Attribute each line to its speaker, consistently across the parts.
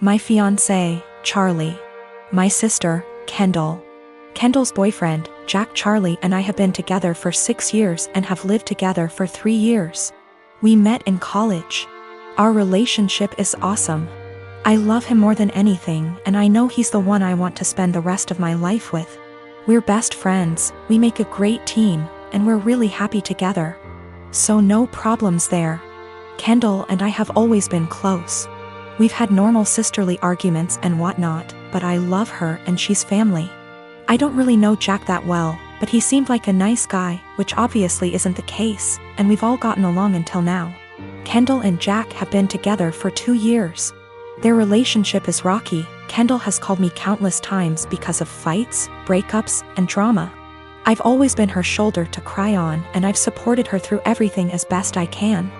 Speaker 1: My fiancé, Charlie. My sister, Kendall. Kendall's boyfriend, Jack. Charlie and I have been together for 6 years and have lived together for 3 years. We met in college. Our relationship is awesome. I love him more than anything, and I know he's the one I want to spend the rest of my life with. We're best friends, we make a great team, and we're really happy together. So no problems there. Kendall and I have always been close. We've had normal sisterly arguments and whatnot, but I love her and she's family. I don't really know Jack that well, but he seemed like a nice guy, which obviously isn't the case, and we've all gotten along until now. Kendall and Jack have been together for 2 years. Their relationship is rocky. Kendall has called me countless times because of fights, breakups, and drama. I've always been her shoulder to cry on, and I've supported her through everything as best I can.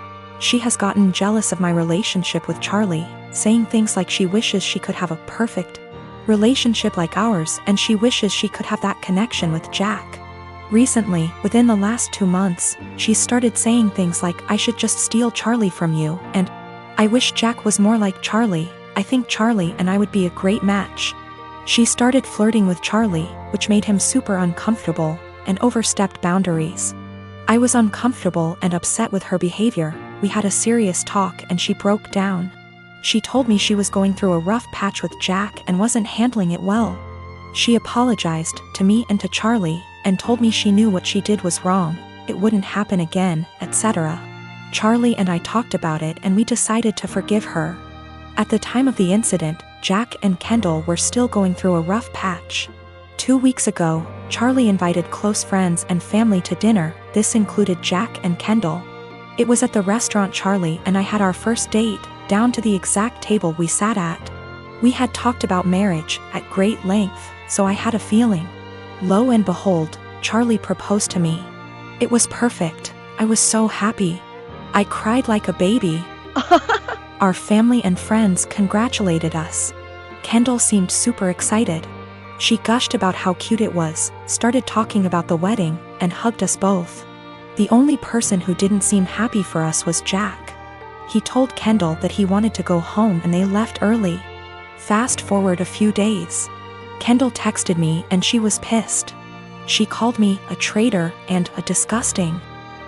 Speaker 1: She has gotten jealous of my relationship with Charlie, saying things like she wishes she could have a perfect relationship like ours, and she wishes she could have that connection with Jack. Recently, within the last 2 months, she started saying things like, I should just steal Charlie from you, and I wish Jack was more like Charlie. I think Charlie and I would be a great match. She started flirting with Charlie, which made him super uncomfortable, and overstepped boundaries. I was uncomfortable and upset with her behavior. We had a serious talk and she broke down. She told me she was going through a rough patch with Jack and wasn't handling it well. She apologized to me and to Charlie, and told me she knew what she did was wrong, it wouldn't happen again, etc. Charlie and I talked about it and we decided to forgive her. At the time of the incident, Jack and Kendall were still going through a rough patch. 2 weeks ago, Charlie invited close friends and family to dinner. This included Jack and Kendall. It was at the restaurant Charlie and I had our first date, down to the exact table we sat at. We had talked about marriage at great length, so I had a feeling. Lo and behold, Charlie proposed to me. It was perfect. I was so happy. I cried like a baby. Our family and friends congratulated us. Kendall seemed super excited. She gushed about how cute it was, started talking about the wedding, and hugged us both. The only person who didn't seem happy for us was Jack. He told Kendall that he wanted to go home and they left early. Fast forward a few days. Kendall texted me and she was pissed. She called me a traitor and a disgusting.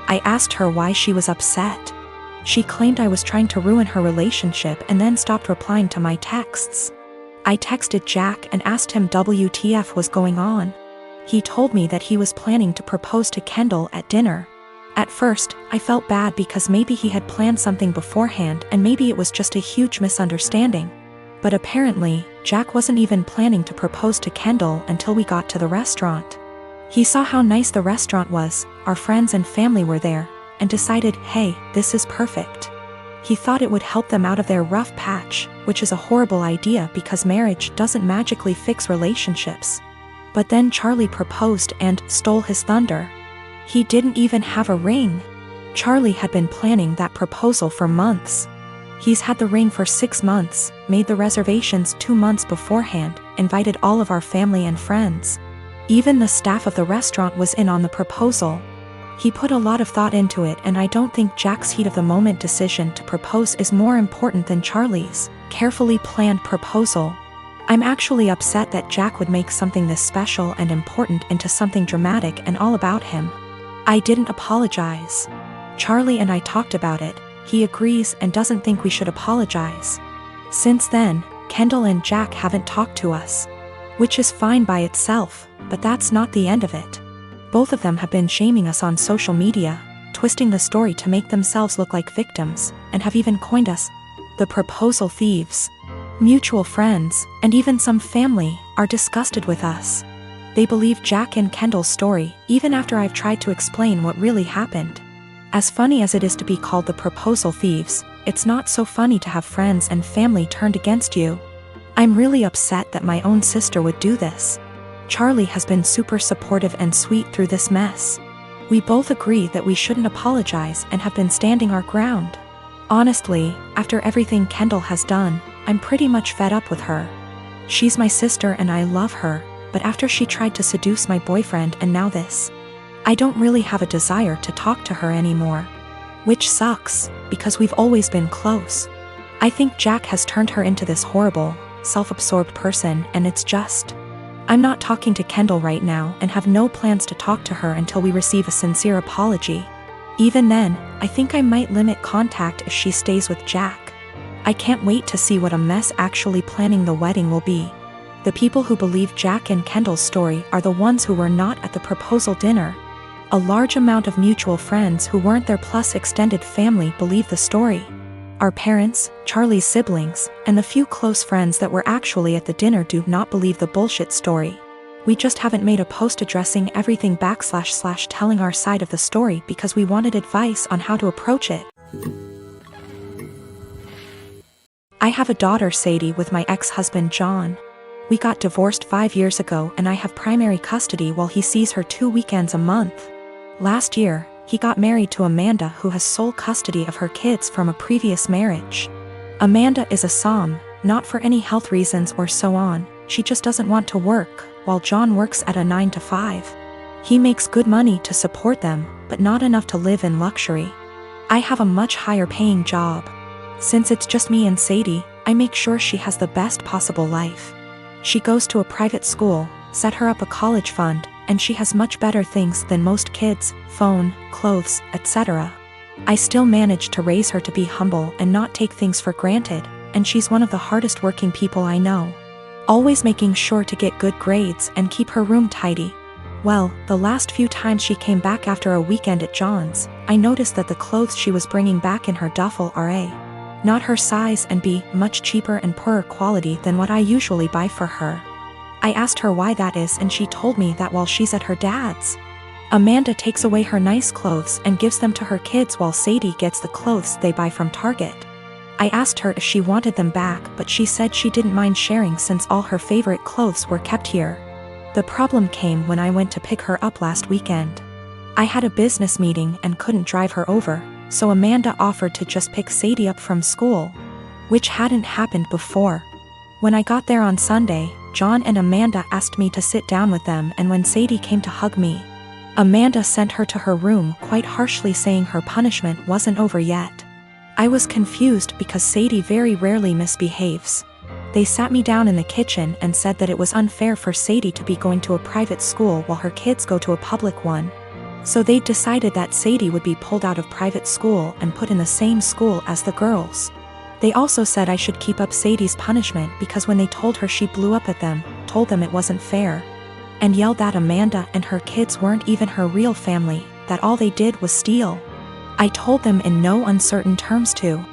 Speaker 1: I asked her why she was upset. She claimed I was trying to ruin her relationship and then stopped replying to my texts. I texted Jack and asked him WTF was going on. He told me that he was planning to propose to Kendall at dinner. At first, I felt bad because maybe he had planned something beforehand and maybe it was just a huge misunderstanding. But apparently, Jack wasn't even planning to propose to Kendall until we got to the restaurant. He saw how nice the restaurant was, our friends and family were there, and decided, hey, this is perfect. He thought it would help them out of their rough patch, which is a horrible idea because marriage doesn't magically fix relationships. But then Charlie proposed and stole his thunder. He didn't even have a ring. Charlie had been planning that proposal for months. He's had the ring for 6 months, made the reservations 2 months beforehand, invited all of our family and friends. Even the staff of the restaurant was in on the proposal. He put a lot of thought into it, and I don't think Jack's heat-of-the-moment decision to propose is more important than Charlie's carefully planned proposal. I'm actually upset that Jack would make something this special and important into something dramatic and all about him. I didn't apologize. Charlie and I talked about it. He agrees and doesn't think we should apologize. Since then, Kendall and Jack haven't talked to us. Which is fine by itself, but that's not the end of it. Both of them have been shaming us on social media, twisting the story to make themselves look like victims, and have even coined us the proposal thieves. Mutual friends, and even some family, are disgusted with us. They believe Jack and Kendall's story, even after I've tried to explain what really happened. As funny as it is to be called the proposal thieves, it's not so funny to have friends and family turned against you. I'm really upset that my own sister would do this. Charlie has been super supportive and sweet through this mess. We both agree that we shouldn't apologize and have been standing our ground. Honestly, after everything Kendall has done, I'm pretty much fed up with her. She's my sister and I love her, but after she tried to seduce my boyfriend and now this, I don't really have a desire to talk to her anymore. Which sucks, because we've always been close. I think Jack has turned her into this horrible, self-absorbed person, and it's just... I'm not talking to Kendall right now and have no plans to talk to her until we receive a sincere apology. Even then, I think I might limit contact if she stays with Jack. I can't wait to see what a mess actually planning the wedding will be. The people who believe Jack and Kendall's story are the ones who were not at the proposal dinner. A large amount of mutual friends who weren't there plus extended family believe the story. Our parents, Charlie's siblings, and the few close friends that were actually at the dinner do not believe the bullshit story. We just haven't made a post addressing everything / telling our side of the story because we wanted advice on how to approach it. I have a daughter, Sadie, with my ex-husband John. We got divorced 5 years ago and I have primary custody while he sees her 2 weekends a month. Last year, he got married to Amanda, who has sole custody of her kids from a previous marriage. Amanda is a SOM, not for any health reasons or so on, she just doesn't want to work, while John works at a 9 to 5. He makes good money to support them, but not enough to live in luxury. I have a much higher paying job. Since it's just me and Sadie, I make sure she has the best possible life. She goes to a private school, set her up a college fund, and she has much better things than most kids: phone, clothes, etc. I still manage to raise her to be humble and not take things for granted, and she's one of the hardest working people I know. Always making sure to get good grades and keep her room tidy. Well, the last few times she came back after a weekend at John's, I noticed that the clothes she was bringing back in her duffel are A, not her size, and B, much cheaper and poorer quality than what I usually buy for her. I asked her why that is and she told me that while she's at her dad's, Amanda takes away her nice clothes and gives them to her kids while Sadie gets the clothes they buy from Target. I asked her if she wanted them back, but she said she didn't mind sharing since all her favorite clothes were kept here. The problem came when I went to pick her up last weekend. I had a business meeting and couldn't drive her over, so Amanda offered to just pick Sadie up from school, which hadn't happened before. When I got there on Sunday, John and Amanda asked me to sit down with them, and when Sadie came to hug me, Amanda sent her to her room quite harshly, saying her punishment wasn't over yet. I was confused because Sadie very rarely misbehaves. They sat me down in the kitchen and said that it was unfair for Sadie to be going to a private school while her kids go to a public one. So they decided that Sadie would be pulled out of private school and put in the same school as the girls. They also said I should keep up Sadie's punishment because when they told her, she blew up at them, told them it wasn't fair, and yelled that Amanda and her kids weren't even her real family, that all they did was steal. I told them in no uncertain terms to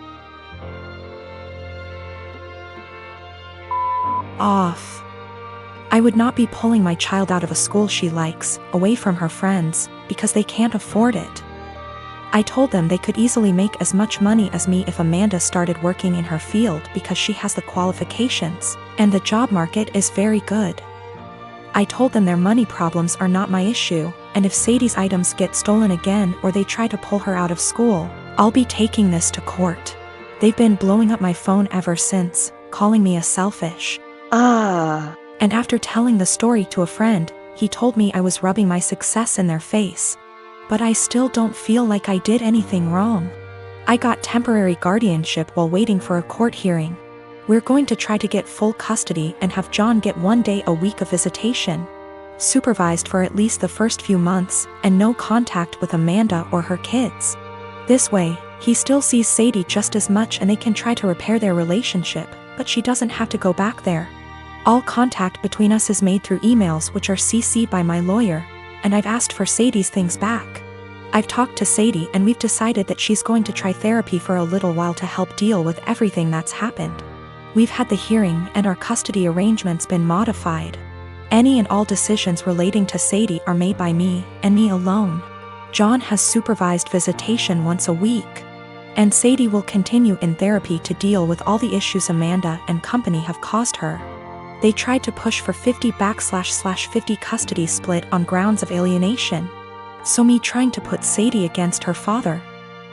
Speaker 1: off. I would not be pulling my child out of a school she likes, away from her friends, because they can't afford it. I told them they could easily make as much money as me if Amanda started working in her field because she has the qualifications, and the job market is very good. I told them their money problems are not my issue, and if Sadie's items get stolen again or they try to pull her out of school, I'll be taking this to court. They've been blowing up my phone ever since, calling me a selfish. And after telling the story to a friend, he told me I was rubbing my success in their face. But I still don't feel like I did anything wrong. I got temporary guardianship while waiting for a court hearing. We're going to try to get full custody and have John get 1 day a week of visitation, supervised for at least the first few months, and no contact with Amanda or her kids. This way, he still sees Sadie just as much and they can try to repair their relationship, but she doesn't have to go back there. All contact between us is made through emails, which are CC'd by my lawyer, and I've asked for Sadie's things back. I've talked to Sadie and we've decided that she's going to try therapy for a little while to help deal with everything that's happened. We've had the hearing and our custody arrangements been modified. Any and all decisions relating to Sadie are made by me, and me alone. John has supervised visitation once a week. And Sadie will continue in therapy to deal with all the issues Amanda and company have caused her. They tried to push for 50/50 custody split on grounds of alienation. So me trying to put Sadie against her father.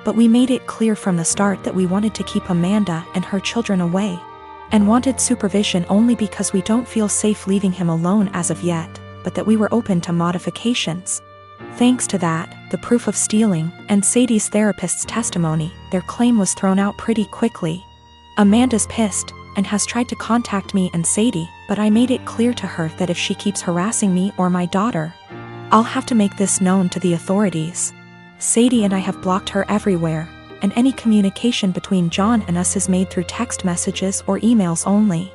Speaker 1: But we made it clear from the start that we wanted to keep Amanda and her children away, and wanted supervision only because we don't feel safe leaving him alone as of yet, but that we were open to modifications. Thanks to that, the proof of stealing, and Sadie's therapist's testimony, their claim was thrown out pretty quickly. Amanda's pissed and has tried to contact me and Sadie, but I made it clear to her that if she keeps harassing me or my daughter, I'll have to make this known to the authorities. Sadie and I have blocked her everywhere, and any communication between John and us is made through text messages or emails only.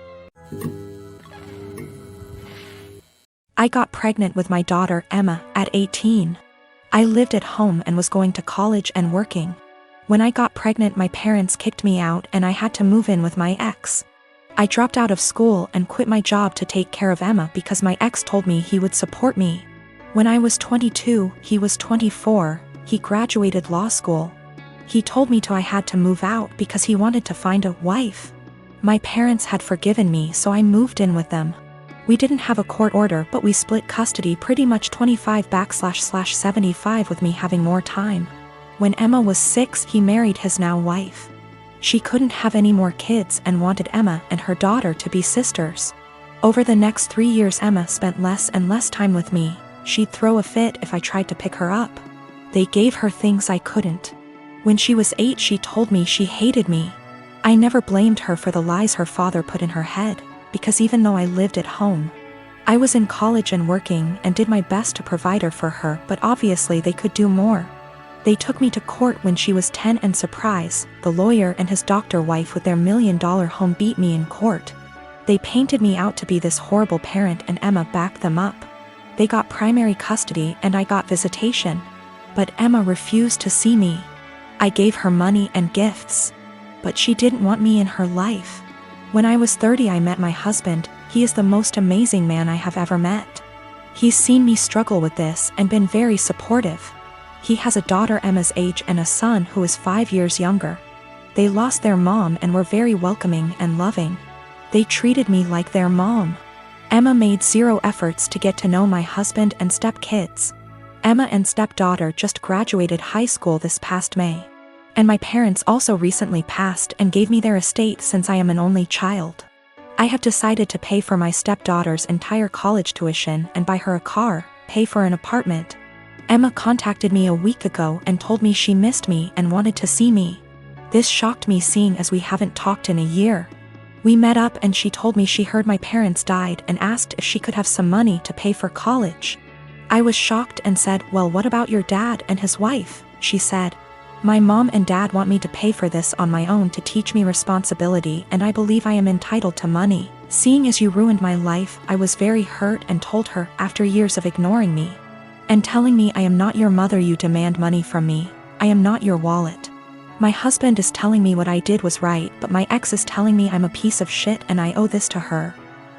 Speaker 1: I got pregnant with my daughter Emma at 18. I lived at home and was going to college and working. When I got pregnant, my parents kicked me out and I had to move in with my ex. I dropped out of school and quit my job to take care of Emma because my ex told me he would support me. When I was 22, he was 24, he graduated law school. He told me I had to move out because he wanted to find a wife. My parents had forgiven me, so I moved in with them. We didn't have a court order, but we split custody pretty much 25/75 with me having more time. When Emma was 6, he married his now wife. She couldn't have any more kids and wanted Emma and her daughter to be sisters. Over the next 3 years, Emma spent less and less time with me. She'd throw a fit if I tried to pick her up. They gave her things I couldn't. When she was 8, she told me she hated me. I never blamed her for the lies her father put in her head, because even though I lived at home, I was in college and working and did my best to provide her for her, but obviously they could do more. They took me to court when she was 10 and surprise, the lawyer and his doctor wife with their $1 million home beat me in court. They painted me out to be this horrible parent and Emma backed them up. They got primary custody and I got visitation. But Emma refused to see me. I gave her money and gifts. But she didn't want me in her life. When I was 30, I met my husband. He is the most amazing man I have ever met. He's seen me struggle with this and been very supportive. He has a daughter Emma's age and a son who is 5 years younger. They lost their mom and were very welcoming and loving. They treated me like their mom. Emma made zero efforts to get to know my husband and stepkids. Emma and stepdaughter just graduated high school this past May. And my parents also recently passed and gave me their estate since I am an only child. I have decided to pay for my stepdaughter's entire college tuition and buy her a car, pay for an apartment. Emma contacted me a week ago and told me she missed me and wanted to see me. This shocked me, seeing as we haven't talked in a year. We met up and she told me she heard my parents died and asked if she could have some money to pay for college. I was shocked and said, "Well, what about your dad and his wife?" She said, "My mom and dad want me to pay for this on my own to teach me responsibility, and I believe I am entitled to money. Seeing as you ruined my life, I was very hurt and told her, after years of ignoring me and telling me I am not your mother, you demand money from me. I am not your wallet. My husband is telling me what I did was right, but my ex is telling me I'm a piece of shit and I owe this to her.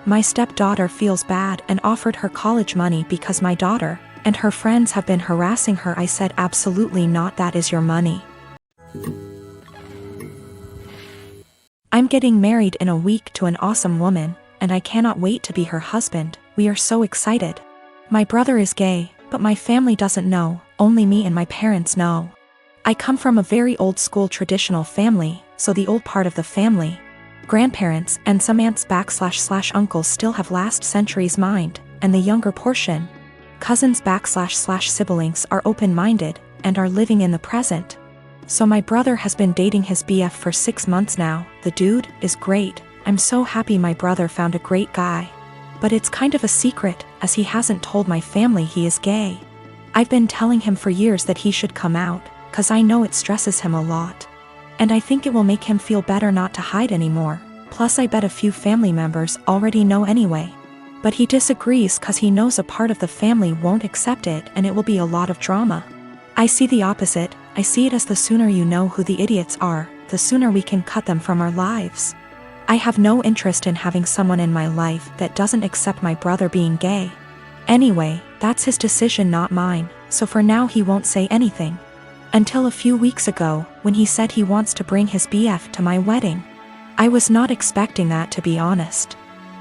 Speaker 1: My stepdaughter feels bad and offered her college money because my daughter and her friends have been harassing her." I said, "Absolutely not, that is your money. I'm getting married in a week to an awesome woman, and I cannot wait to be her husband. We are so excited. My brother is gay, but my family doesn't know, only me and my parents know. I come from a very old school traditional family, so the old part of the family, grandparents and some aunts / uncles still have last century's mind, and the younger portion, cousins / siblings, are open-minded and are living in the present. So my brother has been dating his BF for 6 months now. The dude is great. I'm so happy my brother found a great guy. But it's kind of a secret, as he hasn't told my family he is gay. I've been telling him for years that he should come out, cause I know it stresses him a lot. And I think it will make him feel better not to hide anymore. Plus I bet a few family members already know anyway. But he disagrees cause he knows a part of the family won't accept it and it will be a lot of drama. I see the opposite. I see it as the sooner you know who the idiots are, the sooner we can cut them from our lives. I have no interest in having someone in my life that doesn't accept my brother being gay. Anyway, that's his decision, not mine, so for now he won't say anything. Until a few weeks ago, when he said he wants to bring his BF to my wedding. I was not expecting that, to be honest.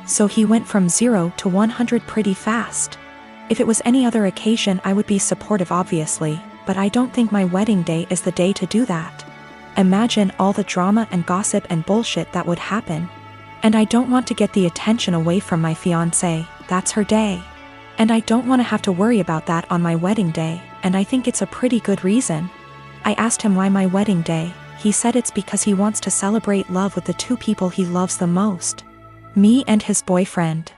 Speaker 1: So he went from 0 to 100 pretty fast. If it was any other occasion I would be supportive, obviously, but I don't think my wedding day is the day to do that. Imagine all the drama and gossip and bullshit that would happen. And I don't want to get the attention away from my fiancé. That's her day. And I don't want to have to worry about that on my wedding day, and I think it's a pretty good reason. I asked him why my wedding day. He said it's because he wants to celebrate love with the two people he loves the most. Me and his boyfriend.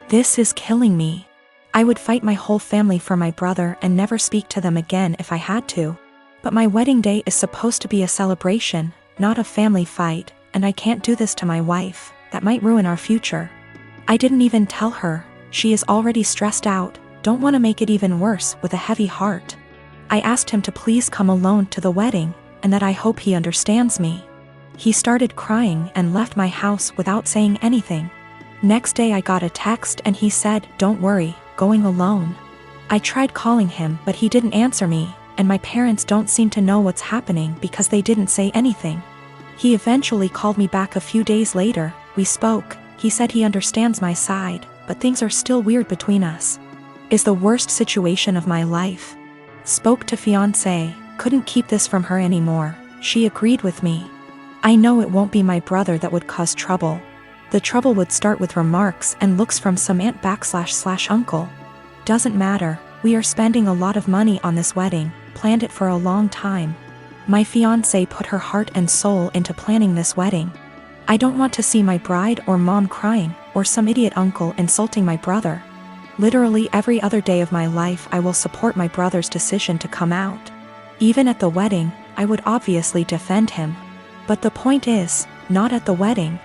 Speaker 1: This is killing me. I would fight my whole family for my brother and never speak to them again if I had to. But my wedding day is supposed to be a celebration, not a family fight, and I can't do this to my wife. That might ruin our future. I didn't even tell her. She is already stressed out, don't want to make it even worse, with a heavy heart. I asked him to please come alone to the wedding, and that I hope he understands me. He started crying and left my house without saying anything. Next day I got a text and he said, "Don't worry, going alone." I tried calling him but he didn't answer me, and my parents don't seem to know what's happening because they didn't say anything. He eventually called me back a few days later, we spoke, he said he understands my side, but things are still weird between us. Is the worst situation of my life. Spoke to fiancé, couldn't keep this from her anymore, she agreed with me. I know it won't be my brother that would cause trouble. The trouble would start with remarks and looks from some aunt/uncle. Doesn't matter, we are spending a lot of money on this wedding, planned it for a long time. My fiancé put her heart and soul into planning this wedding. I don't want to see my bride or mom crying, or some idiot uncle insulting my brother. Literally every other day of my life I will support my brother's decision to come out. Even at the wedding, I would obviously defend him. But the point is, not at the wedding,